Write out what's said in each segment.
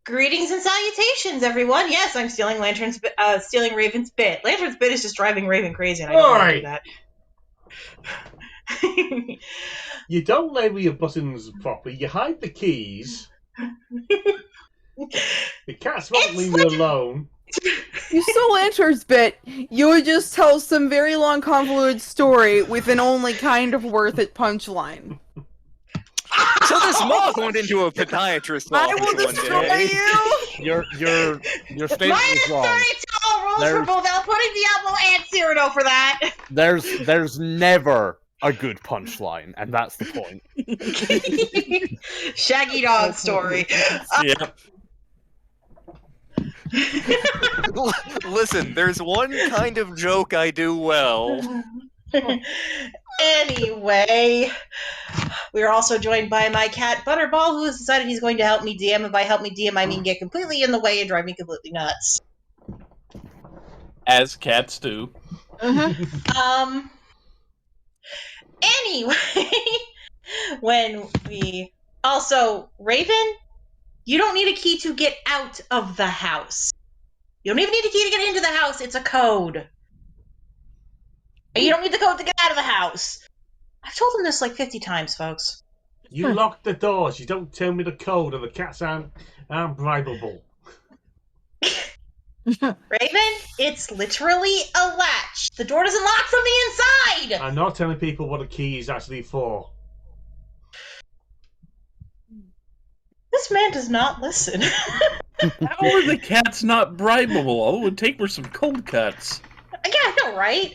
Greetings and salutations, everyone. Yes, I'm stealing stealing Raven's bit. Lantern's bit is just driving Raven crazy, and I don't want to do that. You don't label your buttons properly. You hide the keys. The cats won't leave you alone. You stole Lantern's bit. You would just tell some very long, convoluted story with an only kind of worth it punchline. So this moth went into a podiatrist office I will one destroy day. Your statement is wrong. -32 all rules for both El Pudding Diablo and Cyrano for that. There's never a good punchline, and that's the point. Shaggy Dog story. Yeah. Listen, there's one kind of joke I do well. Anyway, we are also joined by my cat Butterball, who has decided he's going to help me DM. And by help me DM, I mean get completely in the way and drive me completely nuts. As cats do. Anyway, Raven, you don't need a key to get out of the house. You don't even need a key to get into the house. It's a code. And you don't need the code to get out of the house. I've told him this like 50 times, folks. You lock the doors. You don't tell me the code, or the cats aren't bribable. Raven, it's literally a latch. The door doesn't lock from the inside. I'm not telling people what a key is actually for. This man does not listen. How are the cats not bribable? All it would take were some cold cuts. Yeah, I know, right?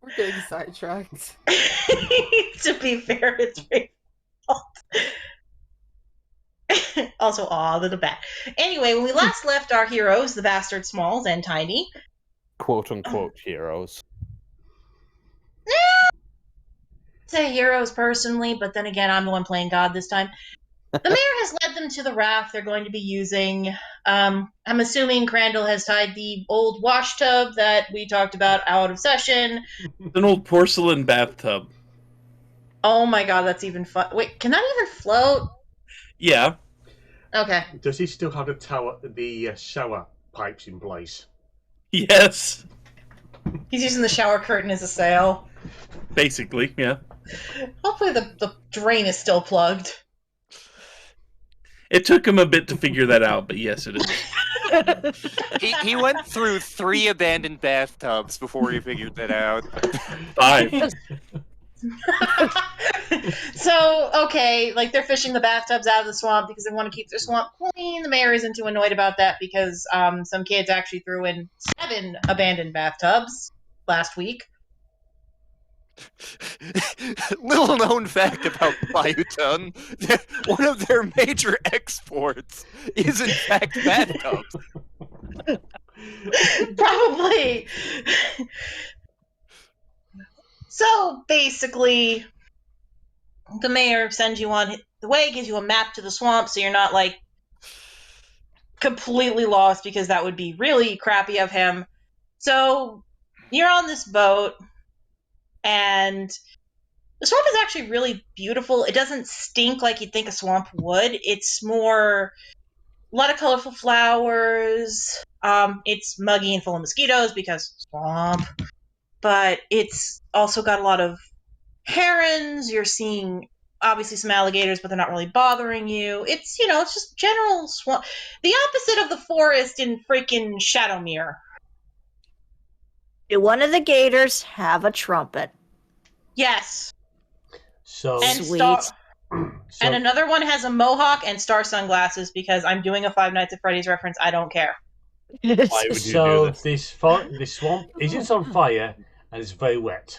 We're getting sidetracked. To be fair, it's Raven's fault. Also, aw, little bat. Anyway, when we last left our heroes, the bastard Smols and Tiny. Quote-unquote heroes. Say heroes personally, but then again, I'm the one playing God this time. The mayor has led them to the raft they're going to be using. I'm assuming Crandall has tied the old wash tub that we talked about out of session. It's an old porcelain bathtub. Oh my god, that's even fun. Wait, can that even float? Yeah. Okay. Does he still have the shower pipes in place? Yes. He's using the shower curtain as a sail. Basically, yeah. Hopefully the drain is still plugged. It took him a bit to figure that out, but yes, it is. He went through 3 abandoned bathtubs before he figured that out. 5. So, okay, like they're fishing the bathtubs out of the swamp because they want to keep their swamp clean. The mayor isn't too annoyed about that because some kids actually threw in 7 abandoned bathtubs last week. Little known fact about Bayutan, one of their major exports is in fact bathtubs. Probably. So basically, the mayor sends you on the way, gives you a map to the swamp so you're not like completely lost because that would be really crappy of him. So you're on this boat. And the swamp is actually really beautiful. It doesn't stink like you'd think a swamp would. It's more a lot of colorful flowers. It's muggy and full of mosquitoes because swamp. But it's also got a lot of herons. You're seeing obviously some alligators, but they're not really bothering you. It's, it's just general swamp. The opposite of the forest in freaking Shadowmere. Do one of the gators have a trumpet? Yes. So And Sweet. And another one has a mohawk and star sunglasses because I'm doing a Five Nights at Freddy's reference. I don't care. Why would you do this? This swamp isn't on fire and it's very wet.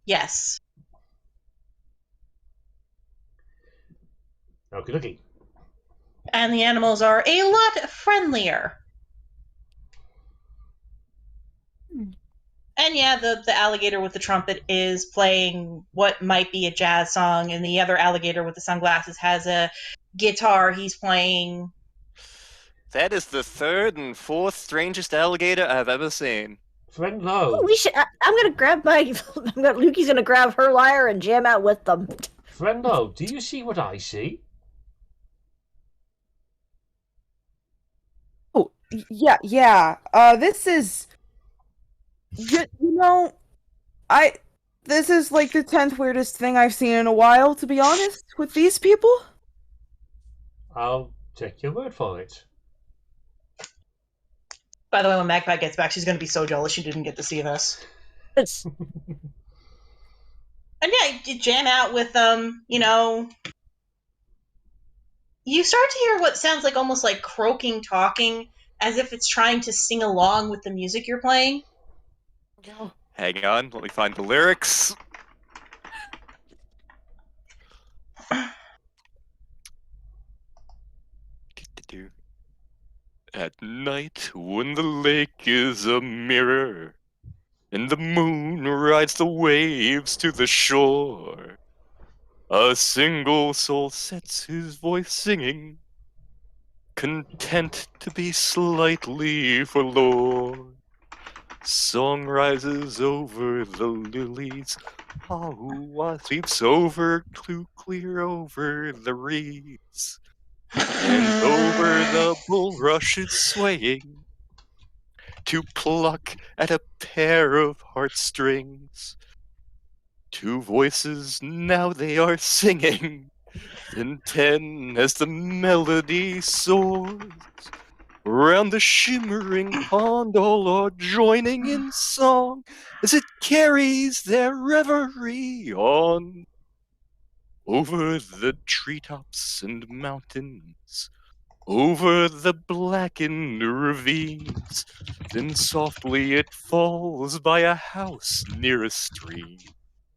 Yes. Okie dokie. And the animals are a lot friendlier. And yeah, the alligator with the trumpet is playing what might be a jazz song, and the other alligator with the sunglasses has a guitar he's playing. That is the 3rd and 4th strangest alligator I've ever seen. Friendo. We should. I'm gonna grab my. Lukey's gonna grab her lyre and jam out with them. Friendo, do you see what I see? Yeah. This is, I. This is like the 10th weirdest thing I've seen in a while, to be honest, with these people. I'll take your word for it. By the way, when Magpie gets back, she's going to be so jealous she didn't get to see this. It's And yeah, you jam out with you start to hear what sounds like almost like croaking talking, as if it's trying to sing along with the music you're playing. Hang on, let me find the lyrics. At night, when the lake is a mirror, and the moon rides the waves to the shore, a single soul sets his voice singing, content to be slightly forlorn. Song rises over the lilies, ah, sweeps over to clear over the reeds, and over the bulrushes swaying, to pluck at a pair of heartstrings. Two voices now they are singing, and 10 as the melody soars. Round the shimmering pond all are joining in song as it carries their reverie on. Over the treetops and mountains, over the blackened ravines, then softly it falls by a house near a stream,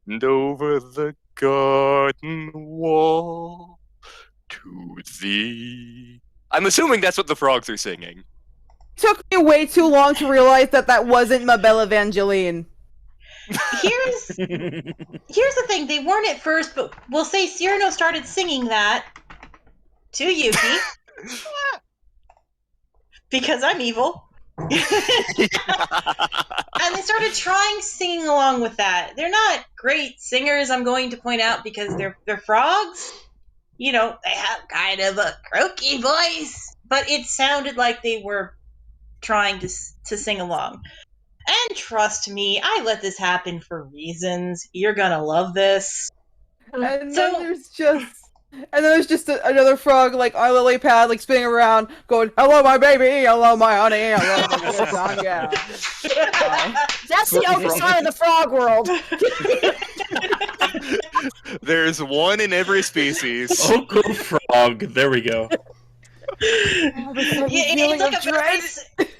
and over the garden wall to thee. I'm assuming that's what the frogs are singing. Took me way too long to realize that wasn't Ma Belle Evangeline. Here's the thing, they weren't at first, but we'll say Cyrano started singing that to Yuki. Because I'm evil. And they started trying singing along with that. They're not great singers, I'm going to point out, because they're frogs. They have kind of a croaky voice, but it sounded like they were trying to sing along. And trust me, I let this happen for reasons. You're gonna love this. And then there's just another frog, like on a lily pad, like spinning around, going, "Hello, my baby. Hello, my honey. Hello, my little son." Yeah. that's the other side of the frog world. There's one in every species. Uncle Frog. There we go.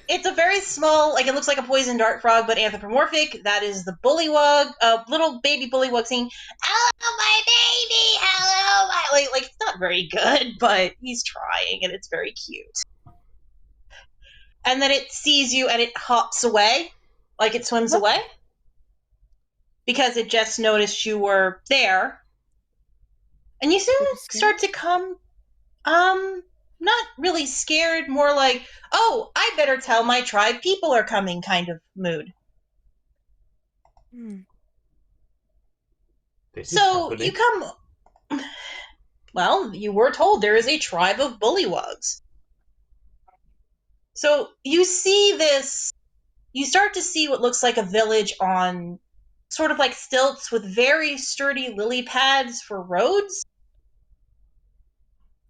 It's a very small, like it looks like a poison dart frog, but anthropomorphic. That is the bullywug, little baby bullywug saying, "Hello, my baby, hello, my..." Like it's not very good, but he's trying, and it's very cute. And then it sees you, and it hops away, like it swims away, because it just noticed you were there. And you soon start to come, not really scared, more like, "Oh, I better tell my tribe people are coming" kind of mood. So you come... Well, you were told there is a tribe of bullywugs. So you see this... You start to see what looks like a village on sort of like stilts with very sturdy lily pads for roads.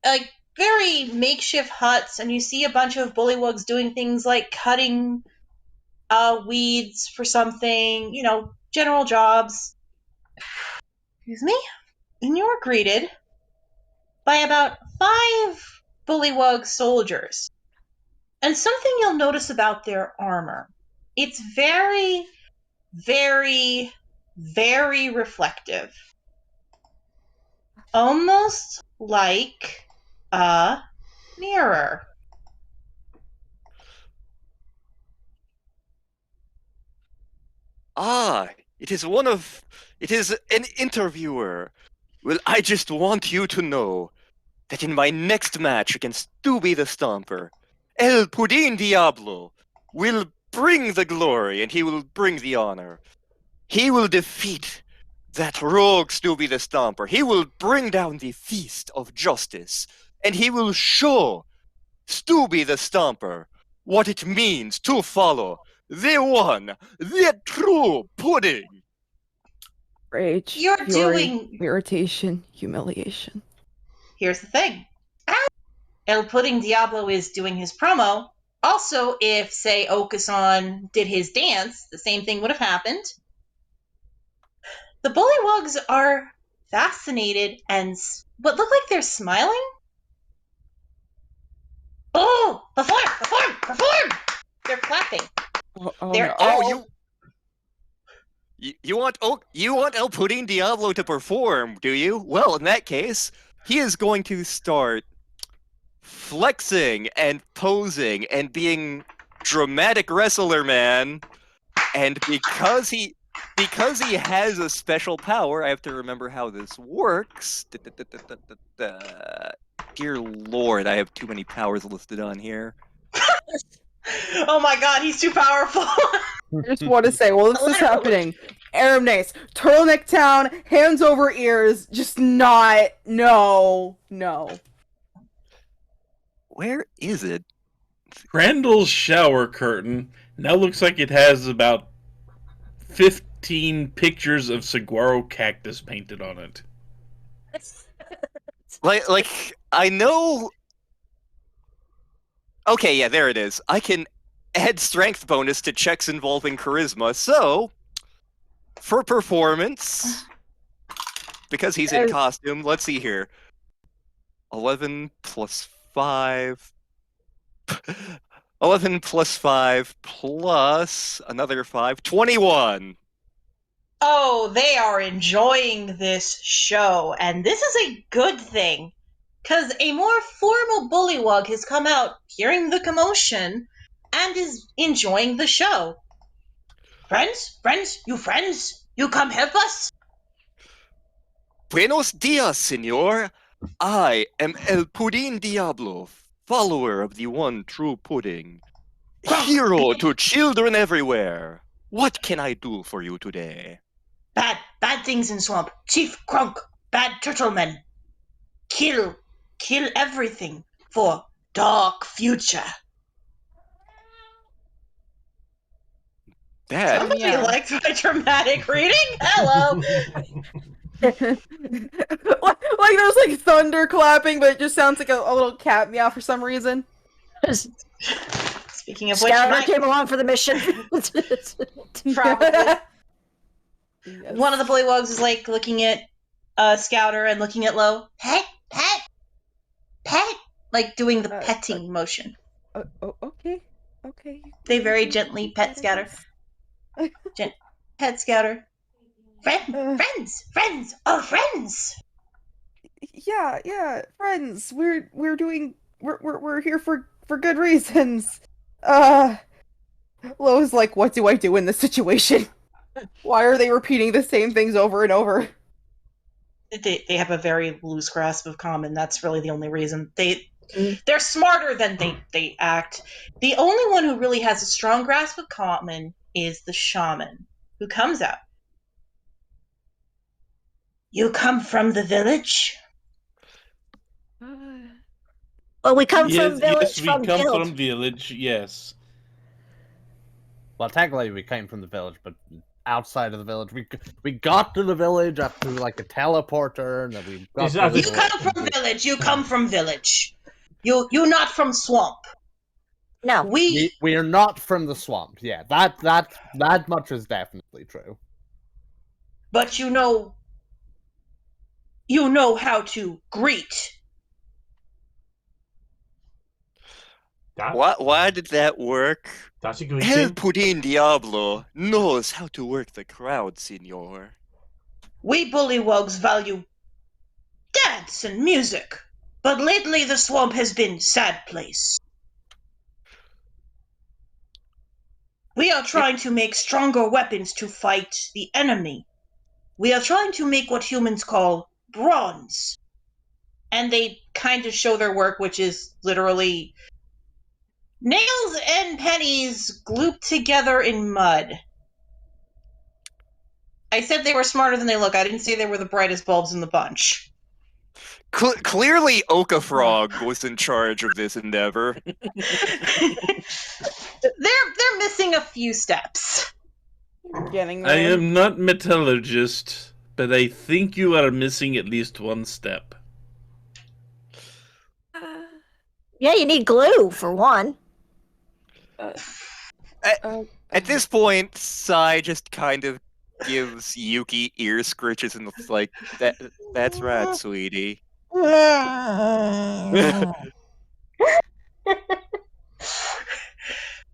Like, very makeshift huts, and you see a bunch of bullywugs doing things like cutting weeds for something, general jobs. Excuse me? And you're greeted by about 5 bullywug soldiers. And something you'll notice about their armor. It's very, very, very reflective. Almost like a mirror. Ah, it is an interviewer. Well, I just want you to know that in my next match against Doobie the Stomper, El Pudin Diablo will bring the glory and he will bring the honor. He will defeat that rogue Doobie the Stomper. He will bring down the feast of justice, and he will show Doobie the Stomper what it means to follow the one, the true pudding. Rage, You're fury, doing- irritation, humiliation. Here's the thing. El Pudding Diablo is doing his promo. Also, if, say, Okusan did his dance, the same thing would have happened. The Bullywugs are fascinated and what look like they're smiling. Oh, perform! They're clapping. They're no. all You want El Pudding Diablo to perform, do you? Well, in that case, he is going to start flexing and posing and being dramatic wrestler man. And because he has a special power, I have to remember how this works. Dear Lord, I have too many powers listed on here. Oh my god, he's too powerful. I just want to say, while this is happening, Aramnace, Turtleneck Town, hands over ears, just not, no. Where is it? Crandall's shower curtain now looks like it has about 15 pictures of saguaro cactus painted on it. Like I know. Okay, yeah, there it is. I can add strength bonus to checks involving charisma. So, for performance, because he's in costume, let's see here. 11 plus 5. 11 plus 5 plus another 5. 21. Oh, they are enjoying this show, and this is a good thing, because a more formal Bullywug has come out hearing the commotion and is enjoying the show. Friends, you come help us? Buenos dias, senor. I am El Pudding Diablo, follower of the one true pudding. Hero to children everywhere. What can I do for you today? Bad things in swamp. Chief Crunk, bad turtlemen. Kill everything for dark future. Bad. Somebody Yeah. liked my dramatic reading? Hello. like there's like thunder clapping, but it just sounds like a little cat meow for some reason. Speaking of which, Scouter came along for the mission. probably. Yes. One of the Bullywugs is like looking at Scouter and looking at Lo. Pet, like doing the petting motion. Okay. They very gently pet Scouter. Pet Scouter. Friends, friends. Yeah, friends. We're here for good reasons. Lo's like, what do I do in this situation? Why are they repeating the same things over and over? They have a very loose grasp of common. That's really the only reason. They're smarter than they act. The only one who really has a strong grasp of common is the shaman, who comes out. You come from the village? Well, we come from Yes, village, we from come guild. from village, yes. Well, technically we came from the village, but outside of the village, we got to the village through like a teleporter, and then we got to the You come from village. You come from village. You not from swamp. No. We are not from the swamp. Yeah, that much is definitely true. But you know how to greet. Why did that work? That's a El greeting. Pudding Diablo knows how to work the crowd, senor. We Bullywugs value dance and music, but lately the swamp has been sad place. We are trying to make stronger weapons to fight the enemy. We are trying to make what humans call bronze. And they kind of show their work, which is literally nails and pennies glooped together in mud. I said they were smarter than they look. I didn't say they were the brightest bulbs in the bunch. Clearly, Oka Frog was in charge of this endeavor. They're missing a few steps. Getting I there. am not metallurgist, but I think you are missing at least one step. Yeah, you need glue for one. At this point, Sai just kind of gives Yuki ear scritches and it's like, that's right, sweetie. I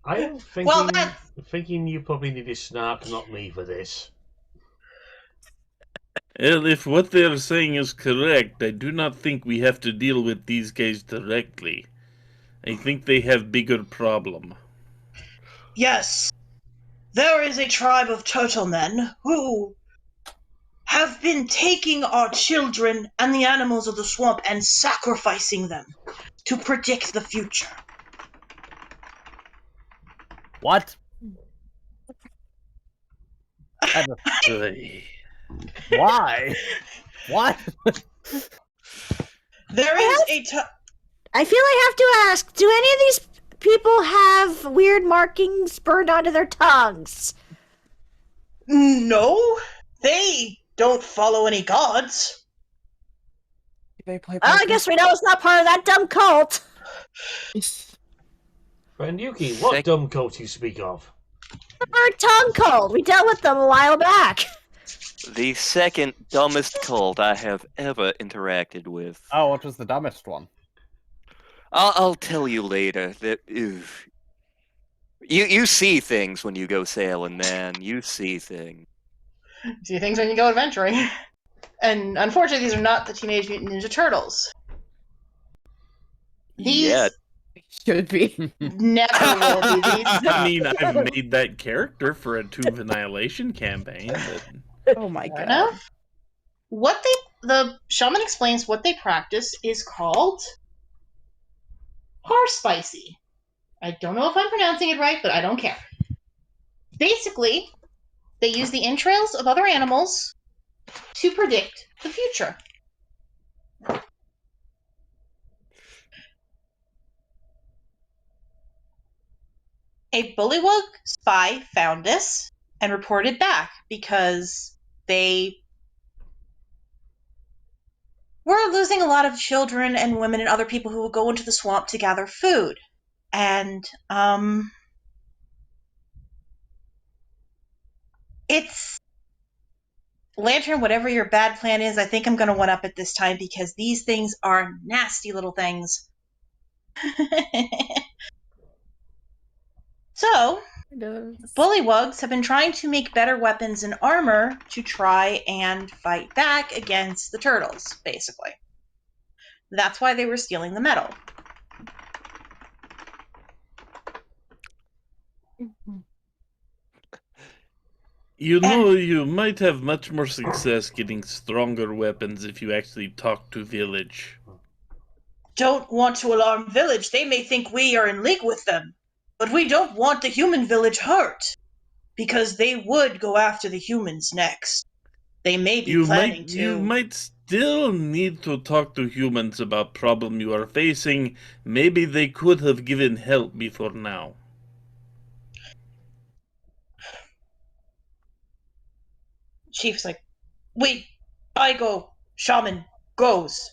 am thinking, Well, thinking you probably need a snark, not me, for this. Well, if what they are saying is correct, I do not think we have to deal with these guys directly. I think they have bigger problem. Yes, there is a tribe of turtle men who have been taking our children and the animals of the swamp and sacrificing them to predict the future. What? Why? What? There is a I feel I have to ask, do any of these people have weird markings burned onto their tongues? No, they don't follow any gods. They play I guess we know it's not part of that dumb cult. Friend Yuki, what dumb cult you speak of? Our tongue cult. We dealt with them a while back. The second dumbest cult I have ever interacted with. Oh, what was the dumbest one? I'll tell you later. That you see things when you go sailing, man. You see things. See things when you go adventuring. And unfortunately, these are not the Teenage Mutant Ninja Turtles. These Yet. Should be. never will be these. I mean, I've made that character for a Tube Annihilation campaign, but Oh my Fair god. enough. The shaman explains what they practice is called Harspicy. I don't know if I'm pronouncing it right, but I don't care. Basically, they use the entrails of other animals to predict the future. A Bullywug spy found this and reported back because they were losing a lot of children and women and other people who would go into the swamp to gather food. And, it's Lantern, whatever your bad plan is, I think I'm going to one-up it this time because these things are nasty little things. So, Bullywugs have been trying to make better weapons and armor to try and fight back against the turtles, basically. That's why they were stealing the metal. you know, you might have much more success getting stronger weapons if you actually talk to village. Don't want to alarm village. They may think we are in league with them. But we don't want the human village hurt. Because they would go after the humans next. They may be planning to. You might still need to talk to humans about problem you are facing. Maybe they could have given help before now. Chief's like, wait, I go. Shaman goes.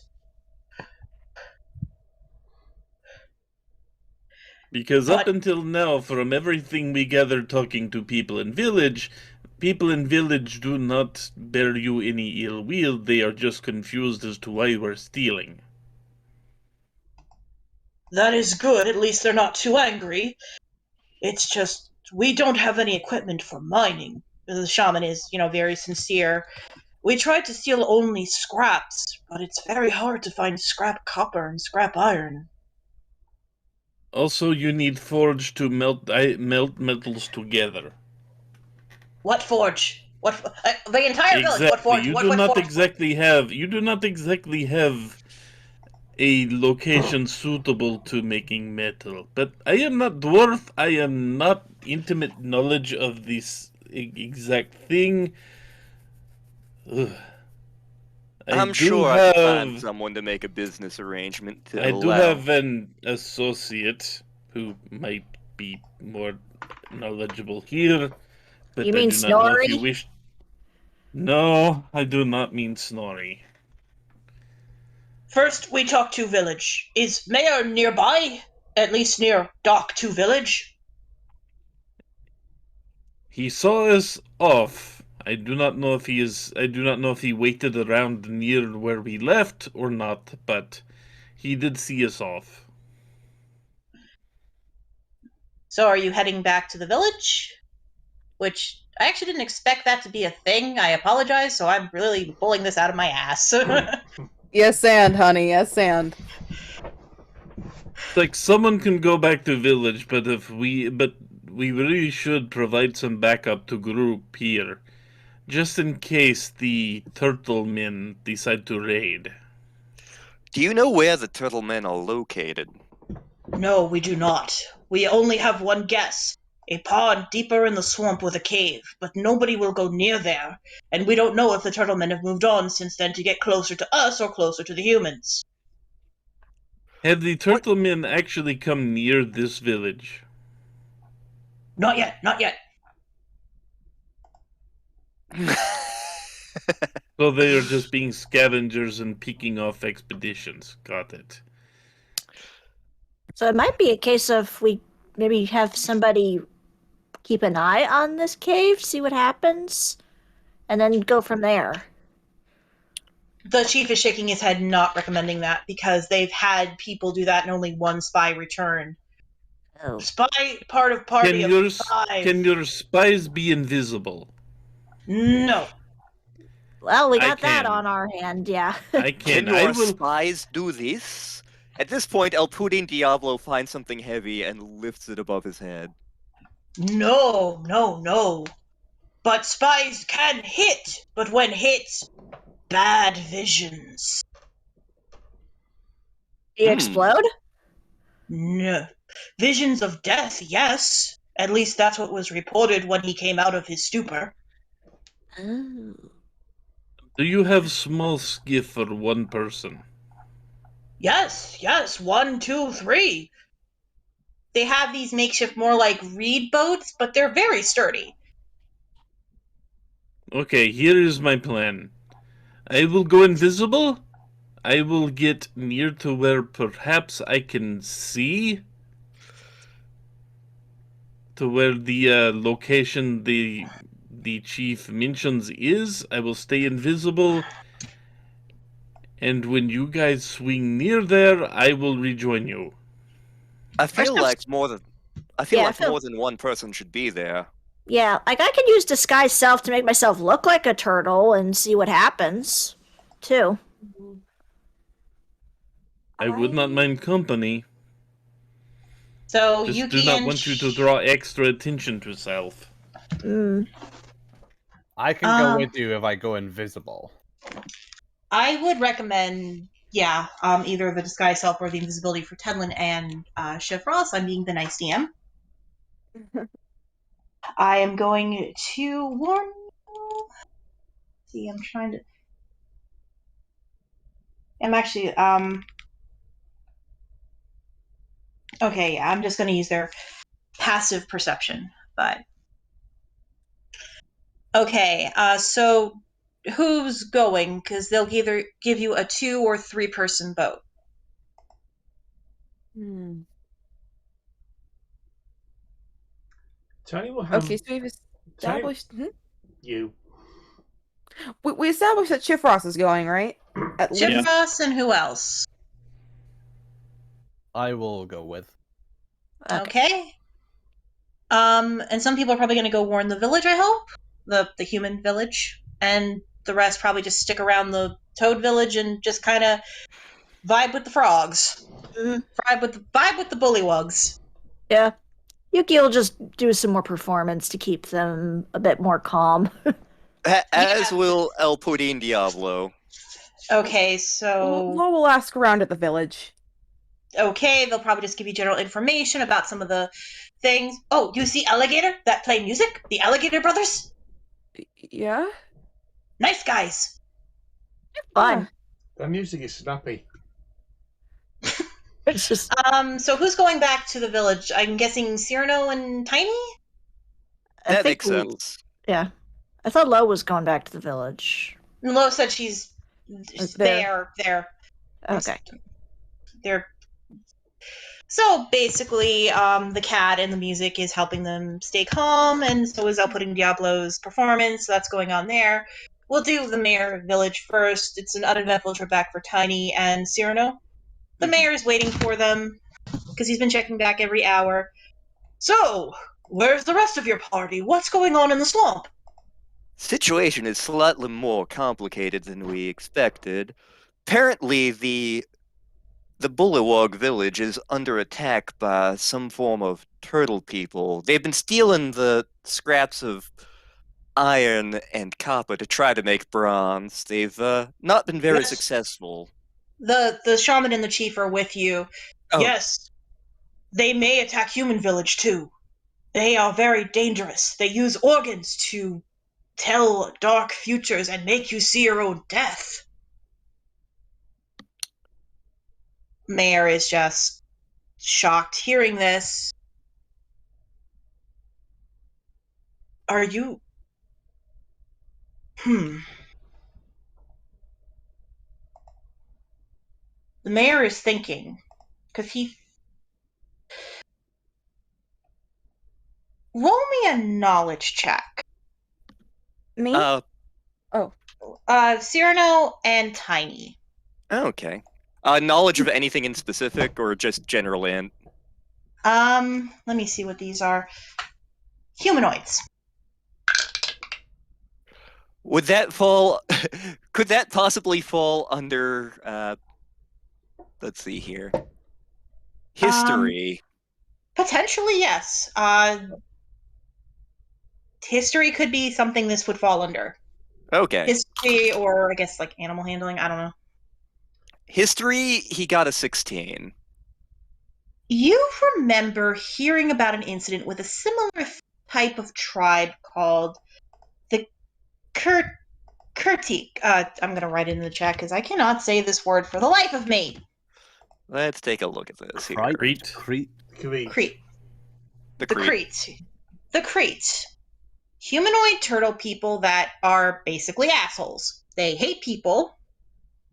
Because up until now, from everything we gathered talking to people in village do not bear you any ill will. They are just confused as to why we're stealing. That is good. At least they're not too angry. It's just, we don't have any equipment for mining. The shaman is, very sincere. We tried to steal only scraps, but it's very hard to find scrap copper and scrap iron. Also, you need forge to melt metals together. What forge? The entire village. What forge? You What do not forge? exactly have a location suitable to making metal. But I am not dwarf. I am not intimate knowledge of this exact thing. Ugh. I'm sure I can find someone to make a business arrangement to I allow. do have an associate who might be more knowledgeable here, but You I mean do not know if you Snorri? wish. No, I do not mean Snorri. First, we talk to village. Is Mayor nearby? At least near Dock 2 village? He saw us off. I do not know if he is. I do not know if he waited around near where we left or not, but he did see us off. So are you heading back to the village? Which, I actually didn't expect that to be a thing. I apologize, so I'm really pulling this out of my ass. Yes, and honey, yes, and. It's like someone can go back to village, but we really should provide some backup to group here, just in case the turtle men decide to raid. Do you know where the turtle men are located? No, we do not. We only have one guess. A pond deeper in the swamp with a cave, but nobody will go near there, and we don't know if the turtle men have moved on since then to get closer to us or closer to the humans. Have the turtle men actually come near this village? Not yet, not yet. So they are just being scavengers and picking off expeditions. Got it. So it might be a case of we maybe have somebody keep an eye on this cave, see what happens, and then go from there. The chief is shaking his head, not recommending that, because they've had people do that and only one spy return. Oh. Spy part of party Can of 5. Can your spies be invisible? No. Well, we I got that can. on our hand, yeah. I Can can. your spies do this? At this point, El Pudin Diablo finds something heavy and lifts it above his head. No, no, no. But spies can hit, but when hit, bad visions. Do you explode? No. Visions of death, yes. At least that's what was reported when he came out of his stupor. Oh. Do you have small skiff for one person? Yes, 1, 2, 3. They have these makeshift, more like reed boats, but they're very sturdy. Okay, here is my plan. I will go invisible. I will get near to where perhaps I can see. To where the location the chief mentions is. I will stay invisible. And when you guys swing near there, I will rejoin you. I feel like more than more than one person should be there. Yeah, like I could use disguise self to make myself look like a turtle and see what happens, too. I would not mind company. So Just Yuki do not and want you to draw extra attention to self. I can go with you if I go invisible. I would recommend, either the disguise self or the invisibility for Tedlin and Chef Ross. I'm being the nice DM. I am going to warn you. See, I'm trying to. I'm actually Okay, yeah, I'm just going to use their passive perception, but okay. So who's going? Because they'll either give you a 2 or 3 person boat. Tell you what happened. Okay, so we've established. You. We established that Chif Ross is going, right? At Chip least. Ross and who else? I will go with. Okay. And some people are probably going to go warn the village, I hope. The human village. And the rest probably just stick around the toad village and just kind of vibe with the frogs. Vibe with the bullywugs. Yeah. Yuki will just do some more performance to keep them a bit more calm. As will El Pudin Diablo. Okay, so... We'll ask around at the village. Okay, they'll probably just give you general information about some of the things. Oh, you see Alligator that play music? The Alligator Brothers? Yeah? Nice guys. Fun. That music is snappy. It's just So who's going back to the village? I'm guessing Cyrano and Tiny? I That think makes sense. Yeah, I thought Lo was going back to the village. Lo said she's There. there. Okay. They're so basically, the cat and the music is helping them stay calm, and so is outputting Diablo's performance. So that's going on there. We'll do the mayor village first. It's an uneventful trip back for Tiny and Cyrano. The mayor is waiting for them because he's been checking back every hour. So, where's the rest of your party? What's going on in the swamp? Situation is slightly more complicated than we expected. Apparently, the Bullywog village is under attack by some form of turtle people. They've been stealing the scraps of iron and copper to try to make bronze. They've not been very Yes. successful. The shaman and the chief are with you. Oh. Yes, they may attack human village too. They are very dangerous. They use organs to tell dark futures and make you see your own death. Mayor is just shocked hearing this. Are you... The mayor is thinking, because he... Roll me a knowledge check. Me? Cyrano and Tiny. Okay. Knowledge of anything in specific, or just general int? Let me see what these are. Humanoids. Would that fall? Could that possibly fall under? Let's see here. History. Potentially, yes. History could be something this would fall under. Okay. History, or I guess like animal handling. I don't know. History. He got a 16. You remember hearing about an incident with a similar type of tribe called the Kurtik. I'm going to write it in the chat because I cannot say this word for the life of me. Let's take a look at this here. Crete. Crete. Crete. The The Crete. The Crete. Humanoid turtle people that are basically assholes. They hate people.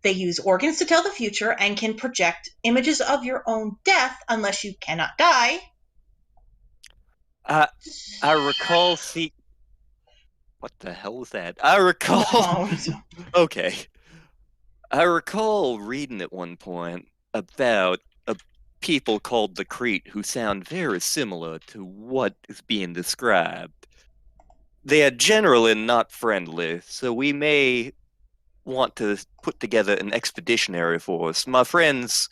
They use organs to tell the future and can project images of your own death unless you cannot die. I recall see. What the hell was that? I recall. Okay. I recall reading at one point about a people called the Crete who sound very similar to what is being described. They are generally not friendly, so we may want to put together an expeditionary force. My friends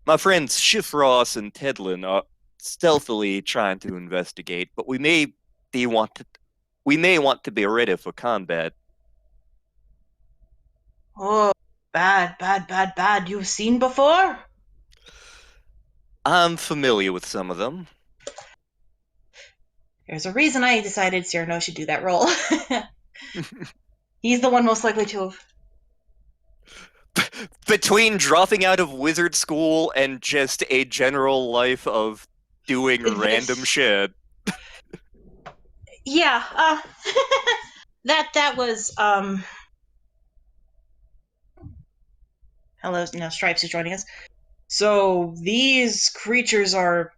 Shifross and Tedlin are stealthily trying to investigate, but we may want to be ready for combat. Oh, bad. You've seen before? I'm familiar with some of them. There's a reason I decided Cyrano should do that role. He's the one most likely to have. Between dropping out of wizard school and just a general life of doing random shit. Yeah, that was, hello, now Stripes is joining us. So, these creatures are,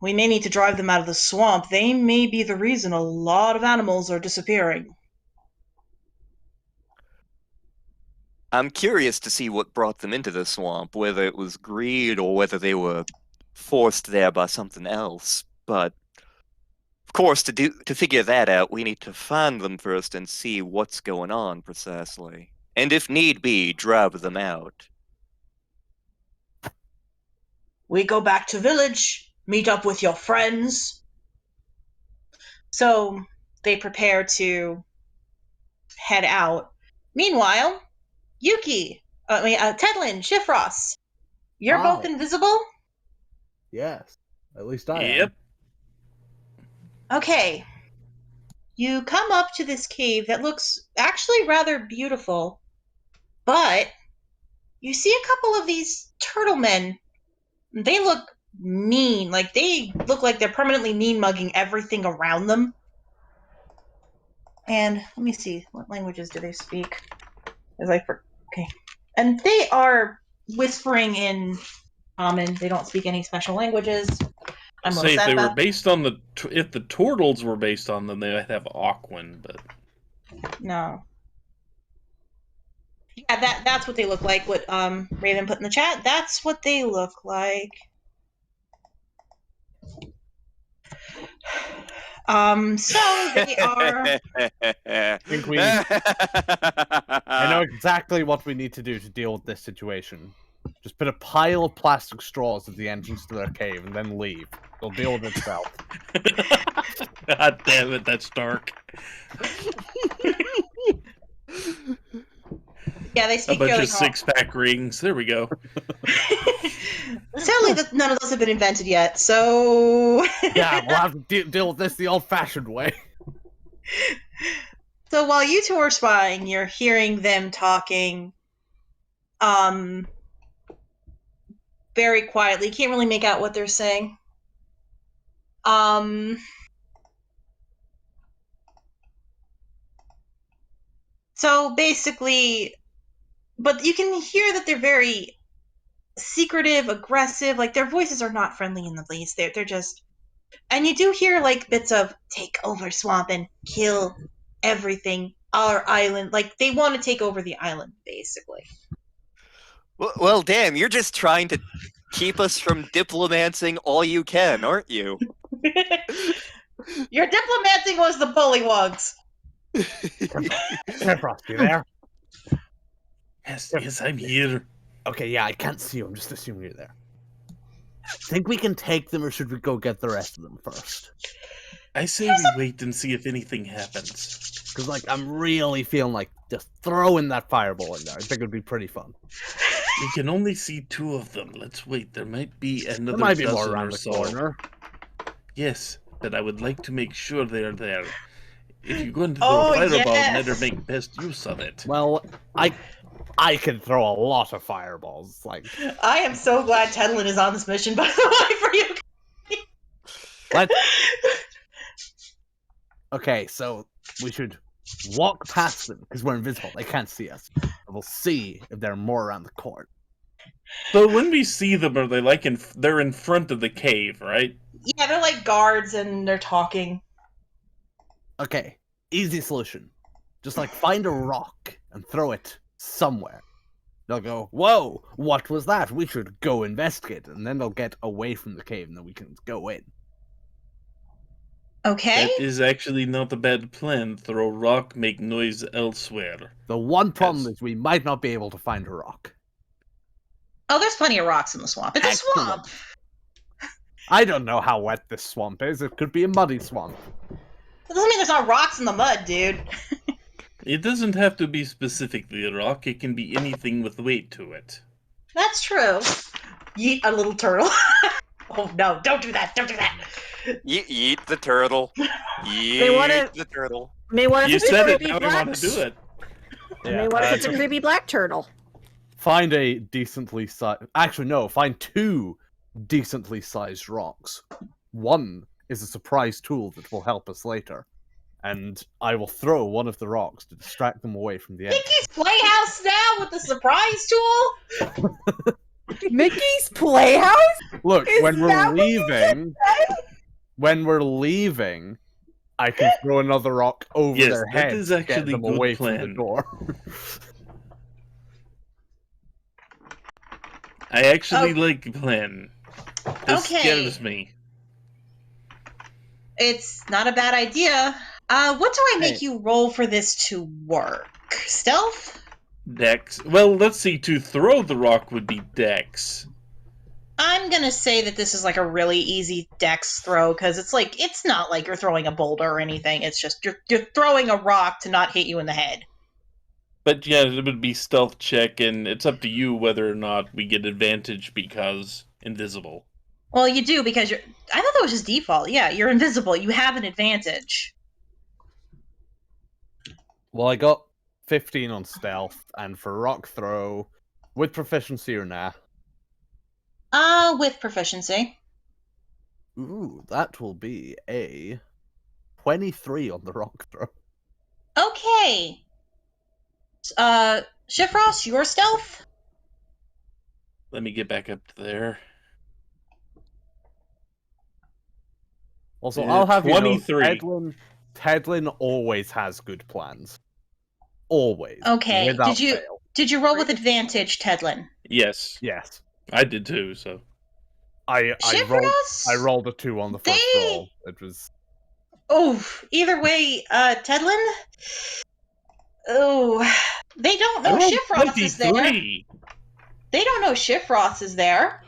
we may need to drive them out of the swamp. They may be the reason a lot of animals are disappearing. I'm curious to see what brought them into the swamp, whether it was greed or whether they were forced there by something else. But of course, to figure that out, we need to find them first and see what's going on precisely. And if need be, drive them out. We go back to village, meet up with your friends. So they prepare to head out. Meanwhile, Yuki, Tedlin, Shifross, you're Hi. both invisible? Yes. At least I am. Yep. Okay. you come up to this cave that looks actually rather beautiful, but you see a couple of these turtle men. They look mean. Like, they look like they're permanently mean-mugging everything around them. And let me see, what languages do they speak? Okay. And they are whispering in common. They don't speak any special languages. I'm Say if sad they were about based on if the turtles were based on them, they would have Aquan, but no. Yeah, that's what they look like. What Raven put in the chat. That's what they look like. So they are. I know exactly what we need to do to deal with this situation. Just put a pile of plastic straws at the entrance to their cave and then leave. They'll deal with itself. God damn it, that's dark. Yeah, they A speak bunch fairly of six-pack rings. There we go. Sadly, none of those have been invented yet, so... Yeah, we'll have to deal with this the old-fashioned way. So while you two are spying, you're hearing them talking, very quietly. You can't really make out what they're saying. So basically... But you can hear that they're very secretive, aggressive. Like, their voices are not friendly in the least. They're just... And you do hear, like, bits of, take over swamp and kill everything. Our island. Like, they want to take over the island, basically. Well, damn, you're just trying to keep us from diplomancing all you can, aren't you? Your diplomancing was the bullywugs. Frost, you there? Yes, I'm here. Okay, yeah, I can't see you. I'm just assuming you're there. Think we can take them, or should we go get the rest of them first? I say we wait and see if anything happens. Because, like, I'm really feeling like just throwing that fireball in there. I think it'd be pretty fun. We can only see 2 of them. Let's wait. There might be another There might be more dozen around or the so. corner. Yes, but I would like to make sure they're there. If you're going to throw Oh, a fireball, yes. better make best use of it. Well, I can throw a lot of fireballs. Like, I am so glad Tedlin is on this mission, by the way, for you. let's... Okay, so we should walk past them because we're invisible. They can't see us. And we'll see if there are more around the court. So when we see them, are they like they're in front of the cave, right? Yeah, they're like guards and they're talking. Okay, easy solution. Just like find a rock and throw it somewhere. They'll go, whoa, what was that? We should go investigate. And then they'll get away from the cave and then we can go in. Okay. That is actually not a bad plan. Throw rock, make noise elsewhere. The one problem Yes. is we might not be able to find a rock. Oh, there's plenty of rocks in the swamp. It's a swamp. I don't know how wet this swamp is. It could be a muddy swamp. That doesn't mean there's not rocks in the mud, dude. It doesn't have to be specifically a rock. It can be anything with weight to it. That's true. Yeet a little turtle. Oh no, don't do that. Don't do that. Eat the turtle. Eat wanna- the turtle. May what if You it's a said it, creepy now I black? want to do it. May what if it's a creepy black turtle? Find a decently sized... Actually, no. Find 2 decently sized rocks. One is a surprise tool that will help us later. And I will throw one of the rocks to distract them away from the enemy. Mickey's Playhouse now with the surprise tool? Mickey's Playhouse? Look, Is when that we're what you leaving, I can throw another rock over Yes, their that heads is to actually get them good away from the plan. door. I actually like the plan. This Okay. scares me. It's not a bad idea. What do I make Hey. you roll for this to work? Stealth? Dex. Well, let's see. To throw the rock would be Dex. I'm gonna say that this is like a really easy dex throw, because it's not like you're throwing a boulder or anything. It's just you're throwing a rock to not hit you in the head. But yeah, it would be stealth check, and it's up to you whether or not we get advantage because invisible. Well, you do, because I thought that was just default. Yeah, you're invisible. You have an advantage. Well, I got 15 on stealth, and for rock throw, with proficiency or nah? With proficiency. Ooh, that will be a 23 on the rock throw. Okay. Shifrost, your stealth? Let me get back up to there. Also, I'll have 23. You know, Tedlin always has good plans. Always. Okay. Without fail. Did you roll with advantage, Tedlin? Yes, Yes. I did too. So I Shifrost? rolled a 2 on the first roll. It was... Oh, either way, Tedlin? Oh, they don't know Shifrost is there. 23. They don't know Shifrost is there.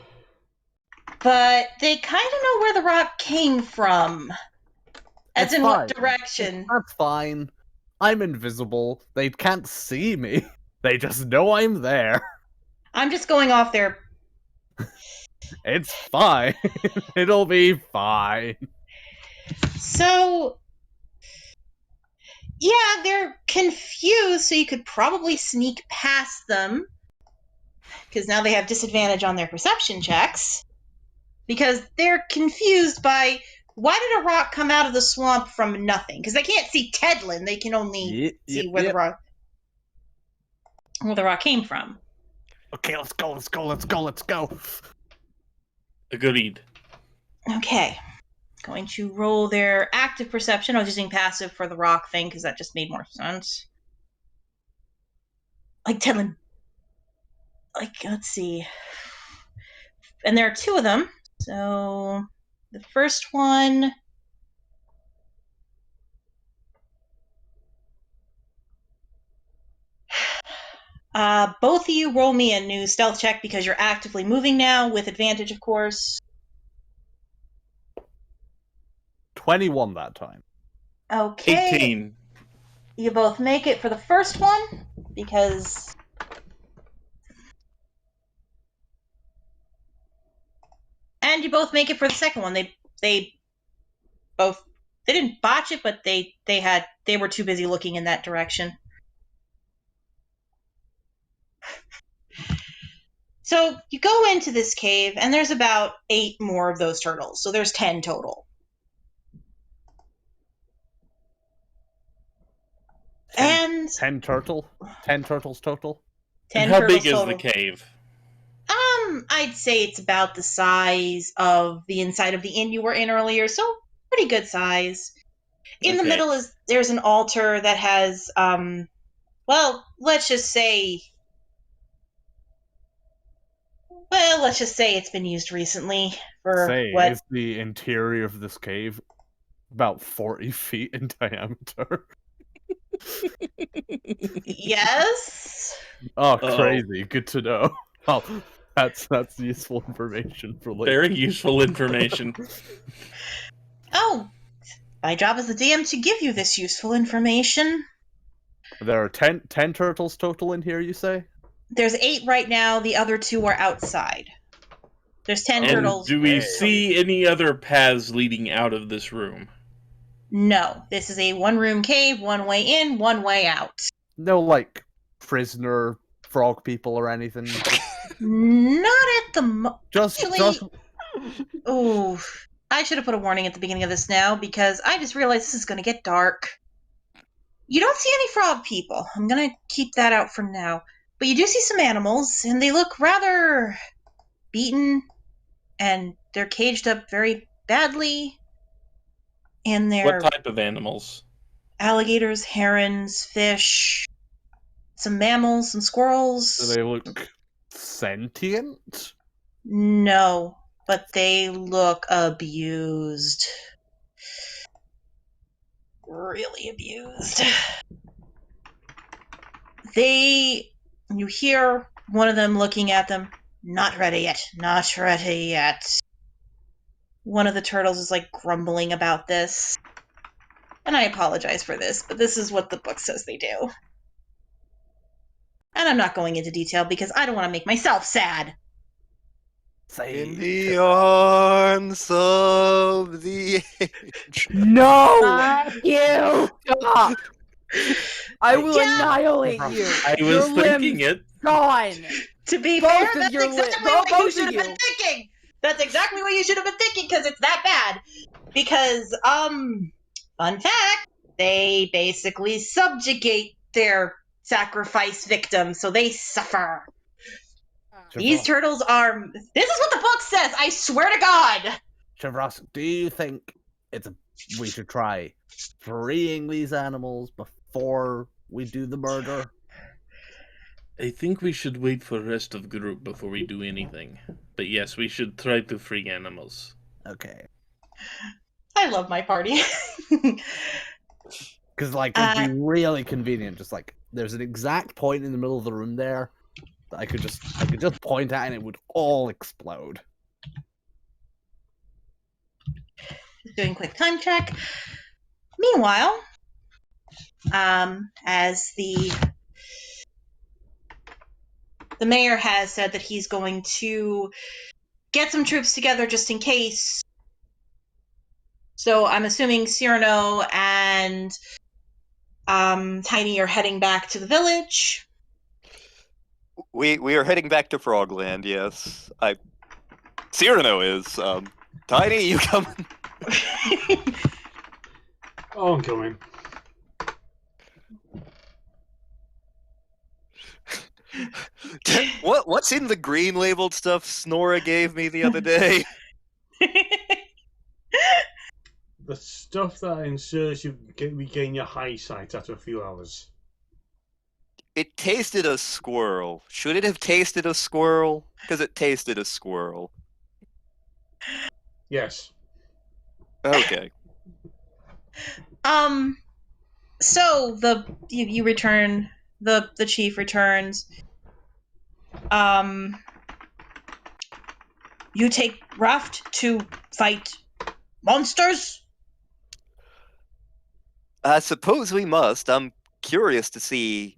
But they kind of know where the rock came from. As It's in fine. what direction. That's fine. I'm invisible. They can't see me. They just know I'm there. I'm just going off their... It's fine. It'll be fine. So... Yeah, they're confused, so you could probably sneak past them. Because now they have disadvantage on their perception checks. Because they're confused by... Why did a rock come out of the swamp from nothing? Because they can't see Tedlin. They can only see where the rock came from. Okay, let's go. Agreed. Okay. Going to roll their active perception. I was using passive for the rock thing because that just made more sense. Like Tedlin. Let's see. And there are 2 of them. So the first one... both of you roll me a new stealth check because you're actively moving now, with advantage, of course. 21 that time. Okay. 18. You both make it for the first one, because... And you both make it for the second one. They didn't botch it, but they were too busy looking in that direction. So you go into this cave, and there's about 8 more of those turtles. So there's 10 total. 10 turtles total? 10 And how turtles big is total. the cave? I'd say it's about the size of the inside of the inn you were in earlier, so pretty good size. In the Okay. middle there's an altar that has, let's just say it's been used recently for what? Is the interior of this cave about 40 feet in diameter? Yes. Oh, Uh-oh. crazy. Good to know. Oh, that's useful information for later. Very useful information. Oh, my job as the DM to give you this useful information. There are 10 turtles total in here, you say? There's 8 right now. The other 2 are outside. There's 10 And turtles. do we see any other paths leading out of this room? No. This is a 1-room cave, 1 way in, 1 way out. No, like, prisoner frog people or anything? Not at the Just Ooh. I should have put a warning at the beginning of this now, because I just realized this is going to get dark. You don't see any frog people. I'm going to keep that out for now. But you do see some animals, and they look rather beaten, and they're caged up very badly. And they're What type of animals? alligators, herons, fish, some mammals, some squirrels. Do they look sentient? No, but they look abused. Really abused. You hear one of them looking at them. Not ready yet. Not ready yet. One of the turtles is like grumbling about this. And I apologize for this, but this is what the book says they do. And I'm not going into detail because I don't want to make myself sad. In the arms of the age. No! Fuck you! Stop! I will Yeah. annihilate you. I Your was thinking limbs it. gone. To be Both fair, of that's your exactly both what you of should have you. been thinking. That's exactly what you should have been thinking because it's that bad. Because, fun fact, they basically subjugate their sacrifice victims, so they suffer. These turtles are. This is what the book says. I swear to God. Chevros, do you think we should try freeing these animals before we do the murder? I think we should wait for the rest of the group before we do anything. But yes, we should try to free animals. Okay. I love my party. Because, like, it'd be really convenient. Just like, there's an exact point in the middle of the room there that I could just point at and it would all explode. Doing quick time check. Meanwhile, as the mayor has said that he's going to get some troops together just in case. So I'm assuming Cyrano and Tiny are heading back to the village. We are heading back to Frogland, yes. Cyrano is. Tiny, you coming? Oh, I'm coming. What's in the green labeled stuff Snora gave me the other day? The stuff that ensures you regain your eyesight after a few hours. It tasted a squirrel. Should it have tasted a squirrel? Because it tasted a squirrel. Yes. So Okay. you return. The chief returns. You take Raft to fight monsters? I suppose we must. I'm curious to see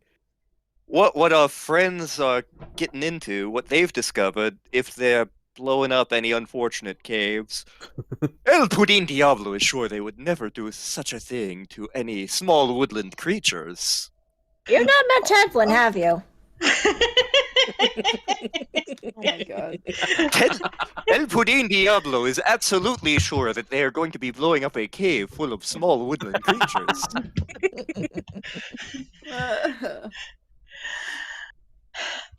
what our friends are getting into, what they've discovered, if they're blowing up any unfortunate caves. El Pudin Diablo is sure they would never do such a thing to any small woodland creatures. You've not met Tedlin, have you? Oh my god. El Pudin Diablo is absolutely sure that they are going to be blowing up a cave full of small woodland creatures.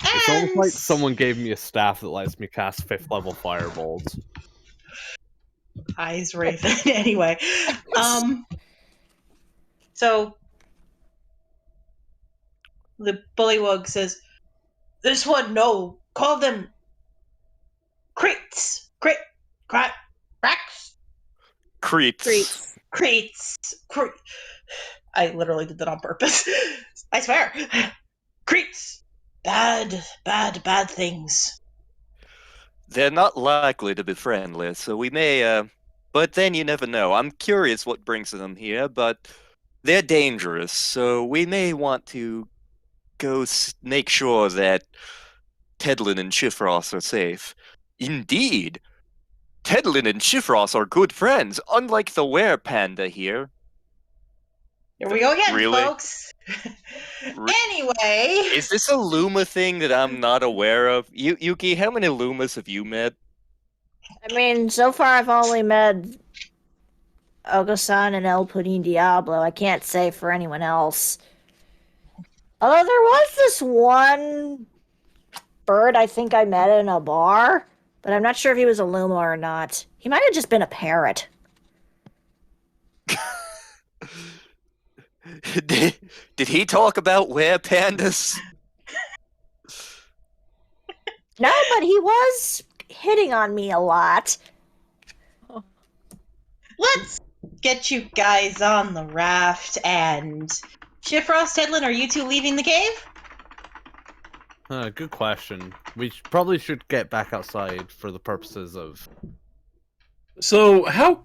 It's almost like someone gave me a staff that lets me cast 5th level fireballs. Eyes Raven. Anyway, so the bullywug says, "This one, no, call them crates, cracks, Creeps. I literally did that on purpose. I swear, creeps, bad things." They're not likely to be friendly, so we may, but then you never know. I'm curious what brings them here, but they're dangerous, so we may want to go make sure that Tedlin and Chifros are safe. Indeed, Tedlin and Chifros are good friends, unlike the were-panda here. Here we go again, Really? folks. Anyway, Is this a Luma thing that I'm not aware of? Yuki, how many Lumas have you met? I mean, so far I've only met Ogo-san and El Pudin Diablo. I can't say for anyone else. Although there was this one bird I think I met in a bar, but I'm not sure if he was a Luma or not. He might have just been a parrot. Did he talk about were-pandas? No, but he was hitting on me a lot. let's get you guys on the raft. And Shifrost, Tedlin, are you two leaving the cave? Good question. We probably should get back outside for the purposes of... So how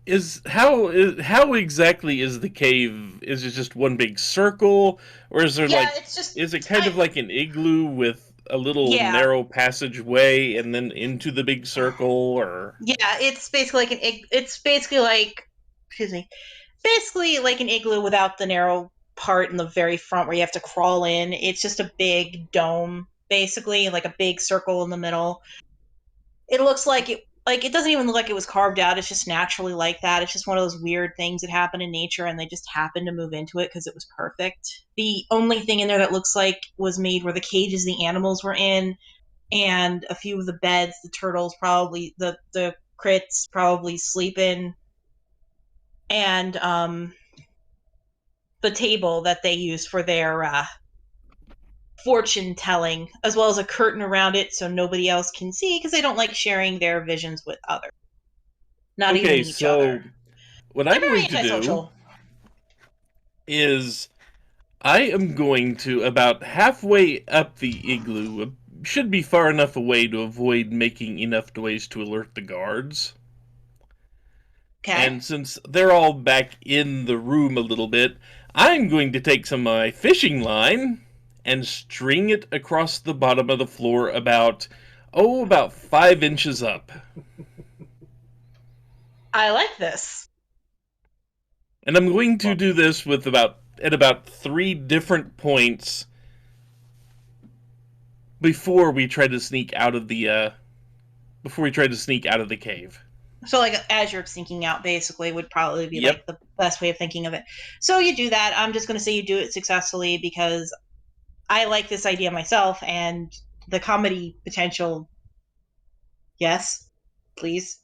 exactly is the cave? Is it just one big circle, or is there It's just. is it kind of like an igloo with a little narrow passageway and then into the big circle, or? Yeah, it's basically like basically like an igloo without the narrow part in the very front where you have to crawl in. It's just a big dome, basically, like a big circle in the middle. It looks like it doesn't even look like it was carved out. It's just naturally like that. It's just one of those weird things that happen in nature, and they just happened to move into it because it was perfect. The only thing in there that looks like was made were the cages the animals were in, and a few of the beds the turtles probably, the crits probably sleep in, and the table that they use for their fortune telling, as well as a curtain around it so nobody else can see because they don't like sharing their visions with others. Not even each other. What They're I'm very going to do antisocial. is I am going to, about halfway up the igloo, should be far enough away to avoid making enough noise to alert the guards. Okay. And since they're all back in the room a little bit, I'm going to take some of my fishing line and string it across the bottom of the floor about 5 inches up. I like this. And I'm going to do this with about 3 different points before we try to sneak out of the cave. So, like, as you're sneaking out, basically, would probably be, Yep. like, the best way of thinking of it. So you do that. I'm just going to say you do it successfully because I like this idea myself, and the comedy potential, yes, please.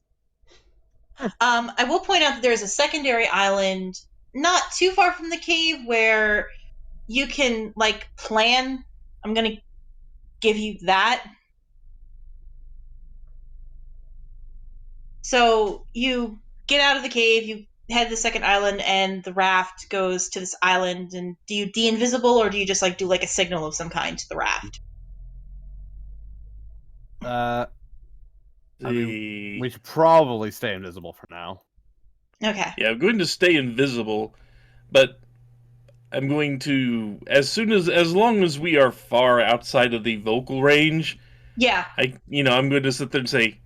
I will point out that there's a secondary island not too far from the cave where you can, like, plan. I'm going to give you that. So you get out of the cave, you head to the second island, and the raft goes to this island. And do you de-invisible, or do you just, like, do, like, a signal of some kind to the raft? I mean, we should probably stay invisible for now. Okay. Yeah, I'm going to stay invisible, but I'm going to, as long as we are far outside of the vocal range, Yeah. I'm going to sit there and say,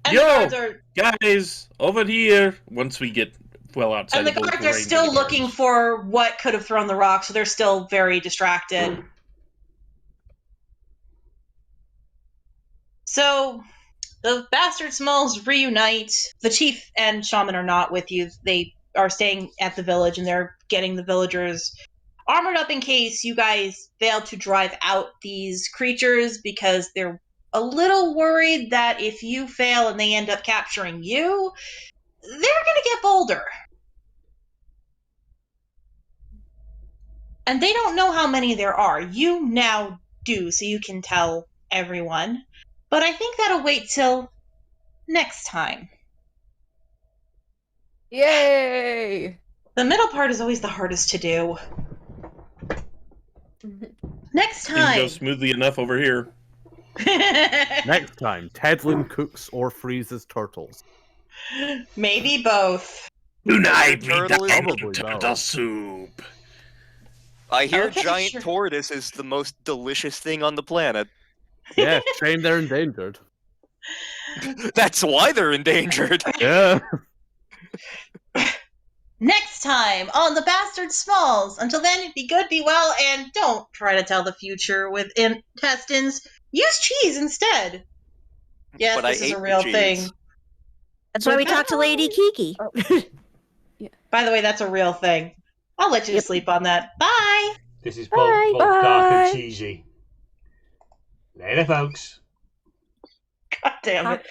And "Yo, the guards are guys, over here," once we get well outside and the of vocal guards are range. still of the looking guards. for what could have thrown the rock, so they're still very distracted. So the bastard Smols reunite. The chief and shaman are not with you. They are staying at the village, and they're getting the villagers armored up in case you guys fail to drive out these creatures, because they're a little worried that if you fail and they end up capturing you, they're going to get bolder. And they don't know how many there are. You now do, so you can tell everyone. But I think that'll wait till next time. Yay! The middle part is always the hardest to do. Next Things time. go smoothly enough over here. Next time, Tedlin cooks or freezes turtles. Maybe both. Tonight we dine Probably turtle both. soup. I hear Okay, giant sure. tortoise is the most delicious thing on the planet. Yeah, shame they're endangered. That's why they're endangered. Yeah. Next time on the Bastard Smalls. Until then, be good, be well, and don't try to tell the future with intestines. Use cheese instead. Yes, But I this is a hate real cheese. thing. That's why we talked to Lady Kiki. By the way, that's a real thing. I'll let you Yep. sleep on that. Bye! This is Bye. both dark and Bye. cheesy. Later, folks. God damn it.